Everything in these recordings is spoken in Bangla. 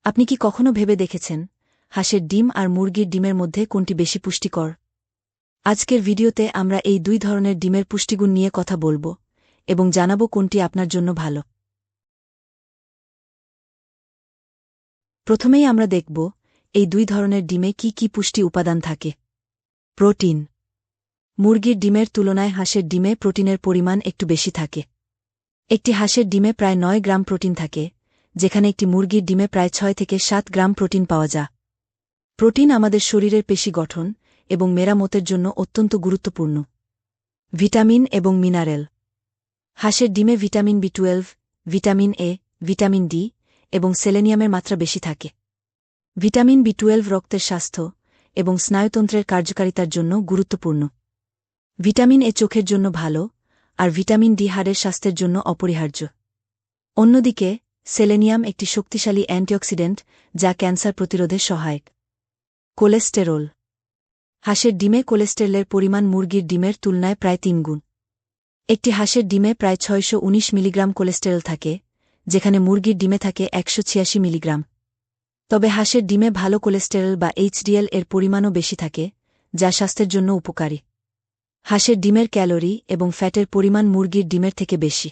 আপনি কি কখনো ভেবে দেখেছেন হাঁসের ডিম আর মুরগির ডিমের মধ্যে কোনটি বেশি পুষ্টিকর? আজকের ভিডিওতে আমরা এই দুই ধরনের ডিমের পুষ্টিগুণ নিয়ে কথা বলবো এবং জানাবো কোনটি আপনার জন্য ভালো। প্রথমেই আমরা দেখব এই দুই ধরনের ডিমে কি কি পুষ্টি উপাদান থাকে। প্রোটিন। মুরগির ডিমের তুলনায় হাঁসের ডিমে প্রোটিনের পরিমাণ একটু বেশি থাকে। একটি হাঁসের ডিমে প্রায় 9 গ্রাম প্রোটিন থাকে, যেখানে একটি মুরগির ডিমে প্রায় 6 থেকে 7 গ্রাম প্রোটিন পাওয়া যায়। প্রোটিন আমাদের শরীরের পেশি গঠন এবং মেরামতের জন্য অত্যন্ত গুরুত্বপূর্ণ। ভিটামিন এবং মিনারেল। হাঁসের ডিমে ভিটামিন বি12, ভিটামিন এ, ভিটামিন ডি এবং সেলেনিয়ামের মাত্রা বেশি থাকে। ভিটামিন বি12 রক্তের স্বাস্থ্য এবং স্নায়ুতন্ত্রের কার্যকারিতার জন্য গুরুত্বপূর্ণ। ভিটামিন এ চোখের জন্য ভালো, আর ভিটামিন ডি হাড়ের স্বাস্থ্যের জন্য অপরিহার্য। অন্যদিকে সেলেনিয়াম একটি শক্তিশালী অ্যান্টিঅক্সিডেন্ট যা ক্যান্সার প্রতিরোধে সহায়ক। কোলেস্টেরল। হাঁসের ডিমে কোলেস্টেরলের পরিমাণ মুরগির ডিমের তুলনায় প্রায় 3 গুণ। একটি হাঁসের ডিমে প্রায় 619 মিলিগ্রাম কোলেস্টেরল থাকে, যেখানে মুরগির ডিমে থাকে 186 মিলিগ্রাম। তবে হাঁসের ডিমে ভালো কোলেস্টেরল বা এইচডিএল এর পরিমাণও বেশি থাকে, যা স্বাস্থ্যের জন্য উপকারী। হাঁসের ডিমের ক্যালোরি এবং ফ্যাটের পরিমাণ মুরগির ডিমের থেকে বেশি।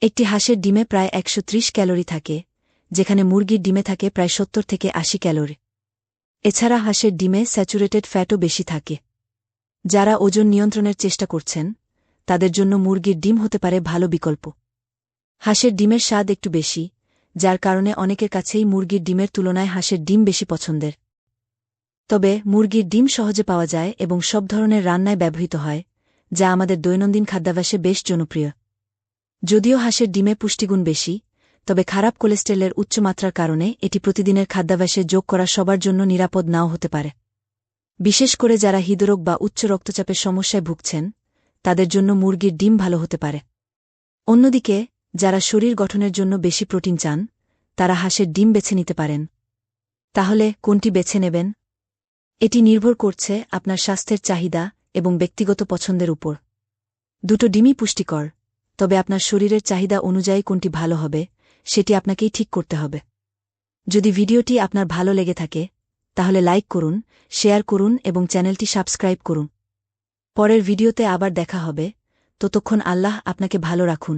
একটি হাঁসের ডিমে প্রায় 130 ক্যালোরি থাকে, যেখানে মুরগির ডিমে থাকে প্রায় 70 থেকে 80 ক্যালোরি। এছাড়া হাঁসের ডিমে স্যাচুরেটেড ফ্যাটও বেশি থাকে। যারা ওজন নিয়ন্ত্রণের চেষ্টা করছেন তাদের জন্য মুরগির ডিম হতে পারে ভালো বিকল্প। হাঁসের ডিমের স্বাদ একটু বেশি, যার কারণে অনেকের কাছেই মুরগির ডিমের তুলনায় হাঁসের ডিম বেশি পছন্দের। তবে মুরগির ডিম সহজে পাওয়া যায় এবং সব ধরনের রান্নায় ব্যবহৃত হয়, যা আমাদের দৈনন্দিন খাদ্যাভ্যাসে বেশ জনপ্রিয়। যদিও হাঁসের ডিমে পুষ্টিগুণ বেশি, তবে খারাপ কোলেস্টেরলের উচ্চ মাত্রার কারণে এটি প্রতিদিনের খাদ্যাভ্যাসে যোগ করা সবার জন্য নিরাপদ নাও হতে পারে। বিশেষ করে যারা হৃদরোগ বা উচ্চ রক্তচাপের সমস্যায় ভুগছেন তাদের জন্য মুরগির ডিম ভালো হতে পারে। অন্যদিকে যারা শরীর গঠনের জন্য বেশি প্রোটিন চান তারা হাঁসের ডিম বেছে নিতে পারেন। তাহলে কোনটি বেছে নেবেন? এটি নির্ভর করছে আপনার স্বাস্থ্যের চাহিদা এবং ব্যক্তিগত পছন্দের উপর। দুটো ডিমই পুষ্টিকর, তবে আপনার শরীরের চাহিদা অনুযায়ী কোনটি ভালো হবে সেটি আপনাকেই ঠিক করতে হবে। যদি ভিডিওটি আপনার ভালো লেগে থাকে তাহলে লাইক করুন, শেয়ার করুন এবং চ্যানেলটি সাবস্ক্রাইব করুন। পরের ভিডিওতে আবার দেখা হবে। ততক্ষণ আল্লাহ আপনাকে ভালো রাখুন।